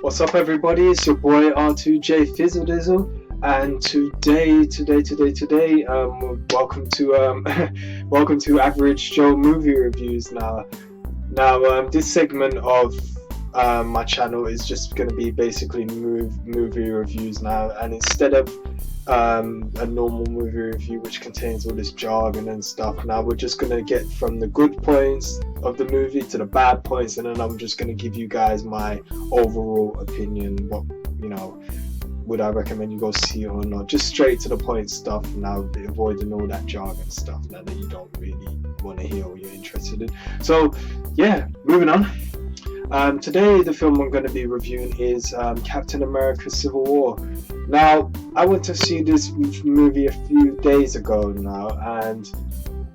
What's up, everybody? It's your boy R2J Fizzle Dizzle, and today, welcome to welcome to Average Joe Movie Reviews. Now, this segment of my channel is just going to be basically movie reviews now, and instead of a normal movie review which contains all this jargon and stuff, now we're just going to get from the good points of the movie to the bad points, and then I'm just going to give you guys my overall opinion. What, would I recommend you go see it or not? Just straight to the point stuff now, avoiding all that jargon stuff now that you don't really want to hear or you're interested in. So yeah, moving on. Today the film I'm going to be reviewing is Captain America Civil War. Now, I went to see this movie a few days ago now, and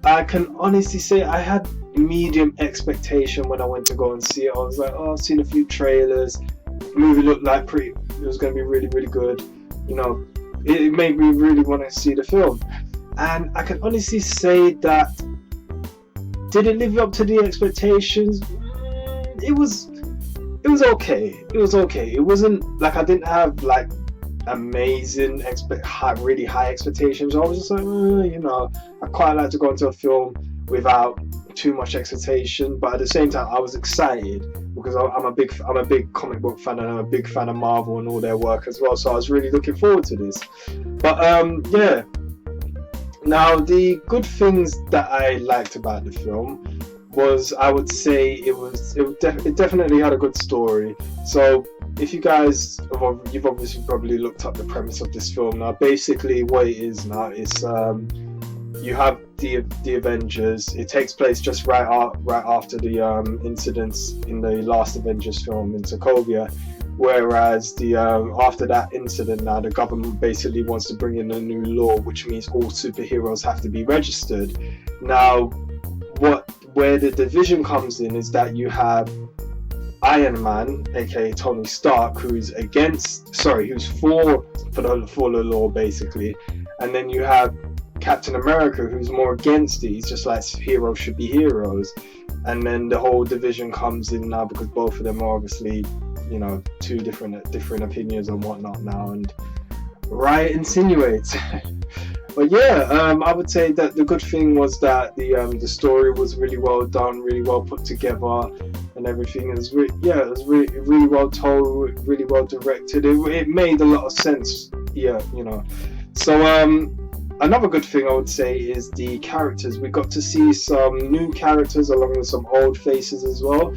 I can honestly say I had medium expectation when I went to go and see it. I was like, oh, I've seen a few trailers. The movie looked like it was going to be really, really good. It made me really want to see the film. And I can honestly say that, did it live up to the expectations? It was okay. It was okay. It wasn't like I didn't have like amazing really high expectations. I was just like, I quite like to go into a film without too much expectation, but at the same time I was excited because I'm a big comic book fan, and I'm a big fan of Marvel and all their work as well, so I was really looking forward to this. But yeah, now the good things that I liked about the film was, I would say it definitely had a good story. So if you guys you've obviously probably looked up the premise of this film. Now basically what it is now is you have the Avengers. It takes place just right after the incidents in the last Avengers film in Sokovia, whereas after that incident, now the government basically wants to bring in a new law, which means all superheroes have to be registered. Now where the division comes in is that you have Iron Man, aka Tony Stark, who's for the law basically, and then you have Captain America, who's more against it. He's just like, heroes should be heroes. And then the whole division comes in now because both of them are obviously, two different opinions and whatnot now, and riot insinuates. But yeah, I would say that the good thing was that the story was really well done, really well put together, and everything. It was really well told, really well directed. It made a lot of sense. Yeah, So another good thing I would say is the characters. We got to see some new characters along with some old faces as well.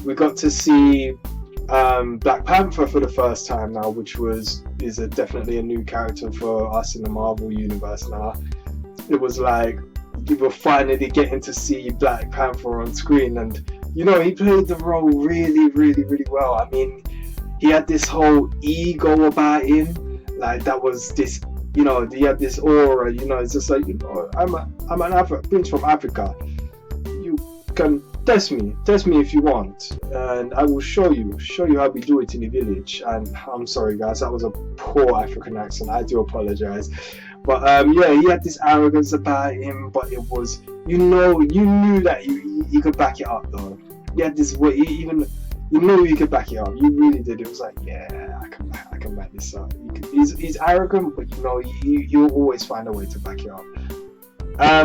We got to see Black Panther for the first time now, which is definitely a new character for us in the Marvel universe now. It was like you were finally getting to see Black Panther on screen, and he played the role really, really, really well. I mean, he had this whole ego about him, like that was this. He had this aura. It's just like, I'm an Prince from Africa. You can test me if you want, and I will show you how we do it in the village. And I'm sorry guys, that was a poor African accent, I do apologize. But yeah, he had this arrogance about him, but it was, you knew that he could back it up though. He had this way, you could back it up. You really did. It was like, yeah, I can back this up. He's arrogant, but you'll always find a way to back it up.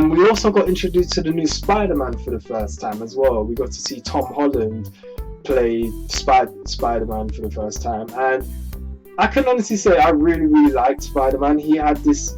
We also got introduced to the new Spider-Man for the first time as well. We got to see Tom Holland play Spider-Man for the first time, and I can honestly say I really, really liked Spider-Man. He had this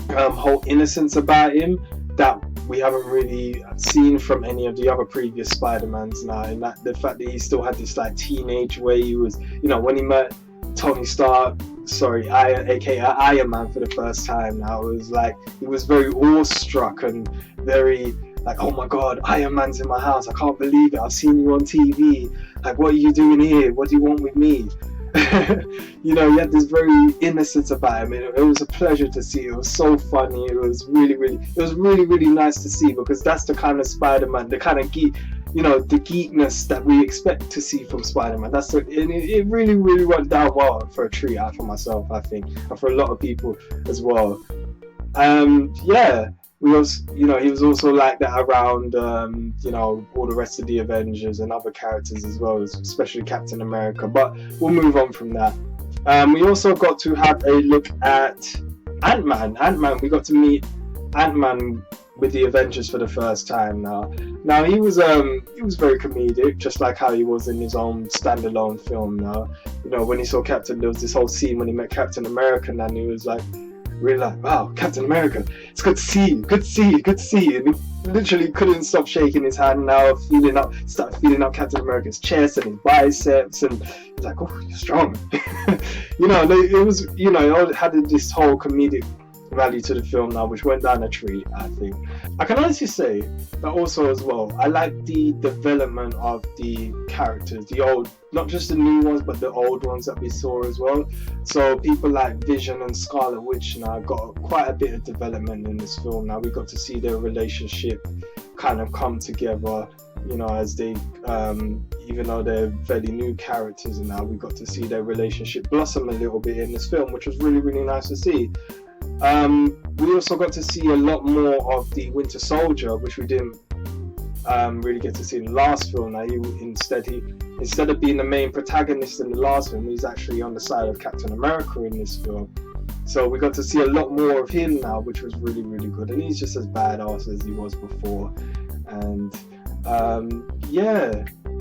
whole innocence about him that we haven't really seen from any of the other previous Spider-Mans now, and that the fact that he still had this like teenage way. He was, when he met Tony Stark, aka Iron Man for the first time now, it was like he was very awestruck and very like, oh my god, Iron Man's in my house, I can't believe it, I've seen you on TV, like what are you doing here, what do you want with me? He had this very innocence about him. It was a pleasure to see. It was so funny. It was really, really nice to see, because that's the kind of Spider-Man, the kind of geek, the geekness that we expect to see from Spider-Man. It really, really went down well for a treat for myself, I think, and for a lot of people as well. Yeah. we also, he was also like that around, all the rest of the Avengers and other characters as well, especially Captain America. But we'll move on from that. We also got to have a look at Ant-Man. We got to meet Ant-Man with the Avengers for the first time Now he was very comedic, just like how he was in his own standalone film now. When he saw Captain, there was this whole scene when he met Captain America, and he was like, really like, wow, Captain America, it's good to see you, good to see you, good to see you. And he literally couldn't stop shaking his hand now, started feeling up Captain America's chest and his biceps, and he's like, oh, you're strong. It was, it had this whole comedic value to the film now, which went down a treat, I think. I can honestly say that also as well, I like the development of the characters, the old, not just the new ones, but the old ones that we saw as well. So people like Vision and Scarlet Witch now got quite a bit of development in this film. Now we got to see their relationship kind of come together, as they, even though they're fairly new characters, and now we got to see their relationship blossom a little bit in this film, which was really, really nice to see. We also got to see a lot more of the Winter Soldier, which we didn't really get to see in the last film. Now instead of being the main protagonist in the last film, he's actually on the side of Captain America in this film. So we got to see a lot more of him now, which was really, really good. And he's just as badass as he was before. And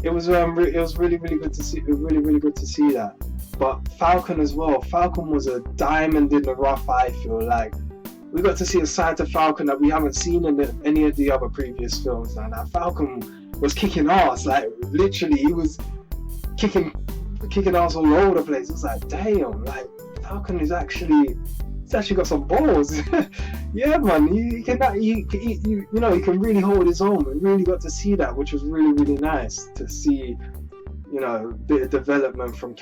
it was really, really good to see. Really, really good to see that. But Falcon as well. Falcon was a diamond in the rough, I feel like. We got to see a side to Falcon that we haven't seen in any of the other previous films. Now Falcon was kicking ass. Like, literally, he was kicking ass all over the place. It was like, damn, like, Falcon he's actually got some balls. Yeah, man, he can really hold his own. We really got to see that, which was really, really nice to see. A bit of development from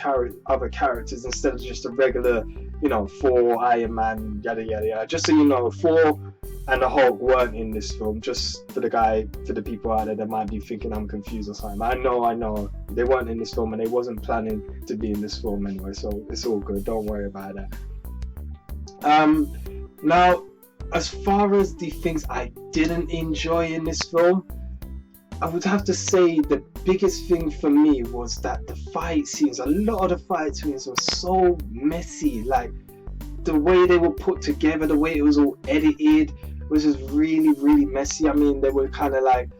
other characters instead of just a regular, Thor, Iron Man, yada yada yada. Just so you know, Thor and the Hulk weren't in this film. Just for the people out there that might be thinking I'm confused or something. I know, they weren't in this film, and they wasn't planning to be in this film anyway. So it's all good. Don't worry about that. Now, as far as the things I didn't enjoy in this film, I would have to say the biggest thing for me was that the fight scenes, a lot of the fight scenes were so messy. Like, the way they were put together, the way it was all edited was just really, really messy. I mean, they were kind of like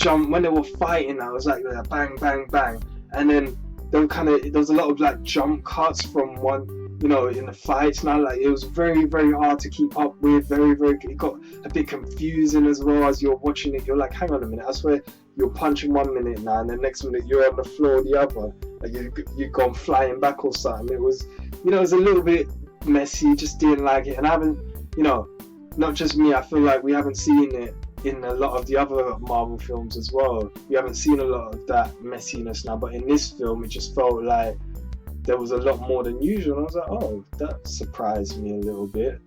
when they were fighting, I was like bang, bang, bang. And then there was a lot of like jump cuts from one, in the fights. Now, like, it was very, very hard to keep up with. Very, very, it got a bit confusing as well as you're watching it. You're like, hang on a minute, I swear you're punching 1 minute now, and the next minute you're on the floor the other. Like, you've gone flying back or something. It was, it was a little bit messy. Just didn't like it, and I haven't, not just me. I feel like we haven't seen it in a lot of the other Marvel films as well. We haven't seen a lot of that messiness now, but in this film, it just felt like there was a lot more than usual, and I was like, oh, that surprised me a little bit.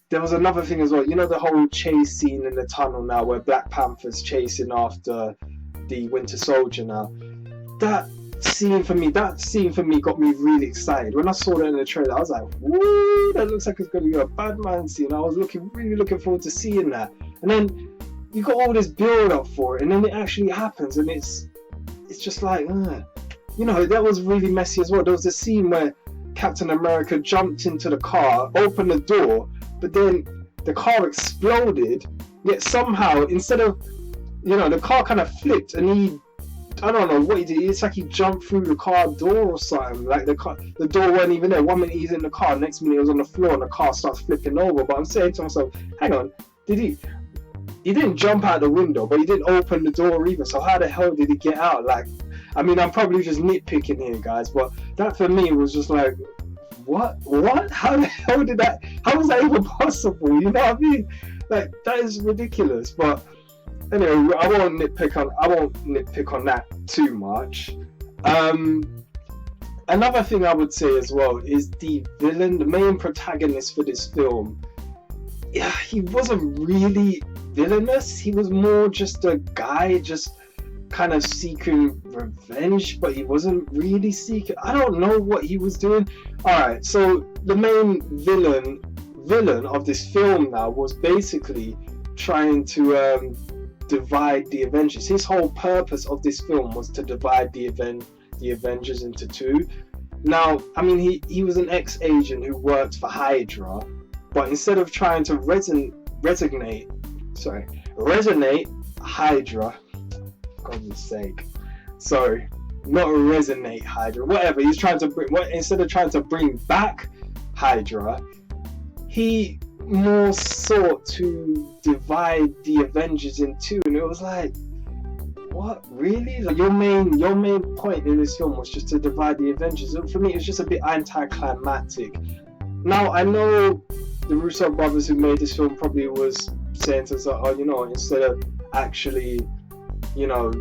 There was another thing as well, the whole chase scene in the tunnel now, where Black Panther's chasing after the Winter Soldier now. That scene for me got me really excited. When I saw that in the trailer, I was like, woo, that looks like it's going to be a Batman scene. I was really looking forward to seeing that. And then you got all this build up for it, and then it actually happens, and it's just like, that was really messy as well. There was a scene where Captain America jumped into the car, opened the door, but then the car exploded, yet somehow, instead of, the car kind of flipped, and I don't know what he did. It's like he jumped through the car door or something. Like, the door wasn't even there. 1 minute he's in the car, next minute he was on the floor, and the car starts flipping over. But I'm saying to myself, hang on, he didn't jump out the window, but he didn't open the door either. So how the hell did he get out? Like, I mean, I'm probably just nitpicking here, guys, but that for me was just like, what? How the hell how was that even possible? You know what I mean? Like, that is ridiculous. But anyway, I won't nitpick on that too much. Another thing I would say as well is the villain, the main protagonist for this film. Yeah, he wasn't really villainous. He was more just a guy, just kind of seeking revenge, but he wasn't really seeking. I don't know what he was doing. Alright, so the main villain villain of this film now was basically trying to divide the Avengers. His whole purpose of this film was to divide the Avengers into two. Now, I mean, he was an ex-agent who worked for Hydra, but instead of trying to resonate Hydra, God's sake, sorry, not resonate Hydra, whatever. He's trying to instead of trying to bring back Hydra, he more sought to divide the Avengers in two, and it was like, what, really? Like, your main point in this film was just to divide the Avengers. For me, it was just a bit anticlimactic. Now, I know the Russo brothers who made this film probably was saying to us, oh, you know, instead of actually, you know,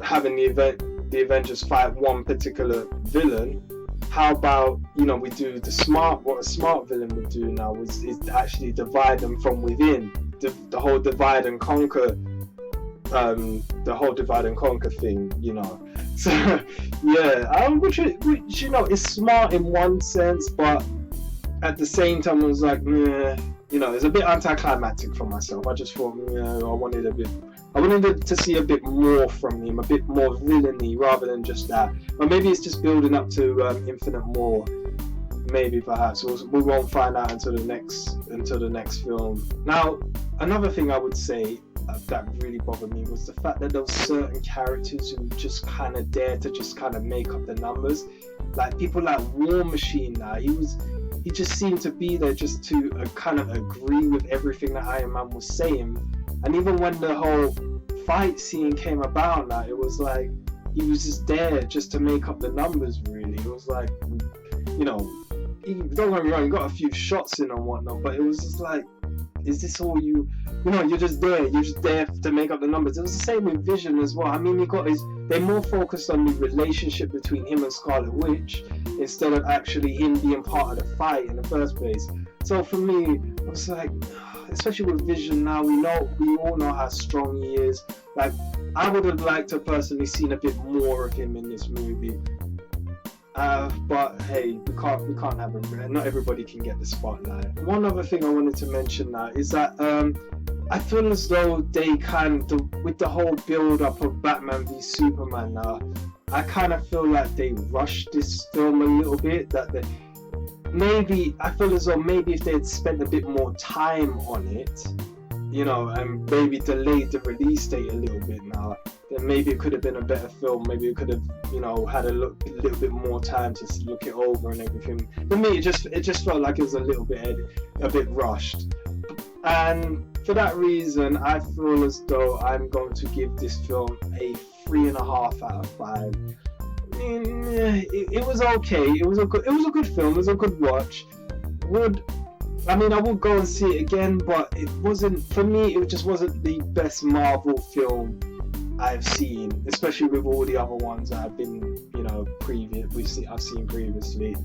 having the Avengers fight one particular villain, how about, you know, we do what a smart villain would do now is actually divide them from within. The whole divide and conquer thing, you know. So yeah, which you know is smart in one sense, but at the same time it was like, meh, you know, it's a bit anticlimactic for myself. I just thought, I wanted to see a bit more from him, a bit more villainy rather than just that. Or maybe it's just building up to Infinite War. Maybe, perhaps we won't find out until the next film. Now, another thing I would say that really bothered me was the fact that there were certain characters who just kind of dared to just kind of make up the numbers. Like people like War Machine. Now he just seemed to be there just to kind of agree with everything that Iron Man was saying. And even when the whole fight scene came about, now it was like he was just there just to make up the numbers. Really, it was like, you know, don't get me wrong, he got a few shots in and whatnot, but it was just like, is this all you know, you're just there to make up the numbers. It was the same with Vision as well. I mean, they're more focused on the relationship between him and Scarlet Witch instead of actually him being part of the fight in the first place. So for me, I was like, especially with Vision now, we all know how strong he is. Like, I would have liked to personally seen a bit more of him in this movie. But hey, we can't have him. Not everybody can get the spotlight. One other thing I wanted to mention now is that I feel as though they with the whole build up of Batman v Superman now, I kind of feel like they rushed this film a little bit. I feel as though maybe if they had spent a bit more time on it, you know, and maybe delayed the release date a little bit now, then maybe it could have been a better film. Maybe it could have, you know, had a little bit more time to look it over and everything. For me, it just felt like it was a bit rushed. And for that reason, I feel as though I'm going to give this film a 3.5 out of 5. It was okay. It was a good film. It was a good watch. I would go and see it again, but it wasn't, for me, it just wasn't the best Marvel film I've seen, especially with all the other ones that have been, you know, I've seen previously.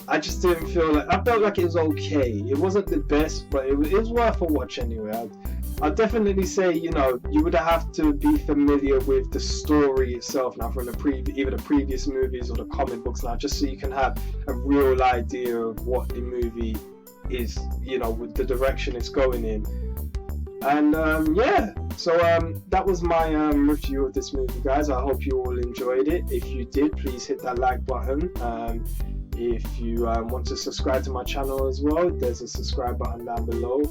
I just didn't feel like, I felt like it was okay. It wasn't the best, but it was worth a watch anyway. I'd definitely say, you know, you would have to be familiar with the story itself now from either the previous movies or the comic books now, just so you can have a real idea of what the movie is, you know, with the direction it's going in. And so that was my review of this movie, guys. I hope you all enjoyed it. If you did, please hit that like button. If you want to subscribe to my channel as well, there's a subscribe button down below.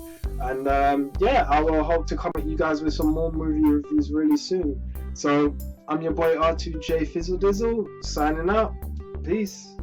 And I will hope to come at you guys with some more movie reviews really soon. So I'm your boy R2J Fizzle Dizzle, signing out. Peace.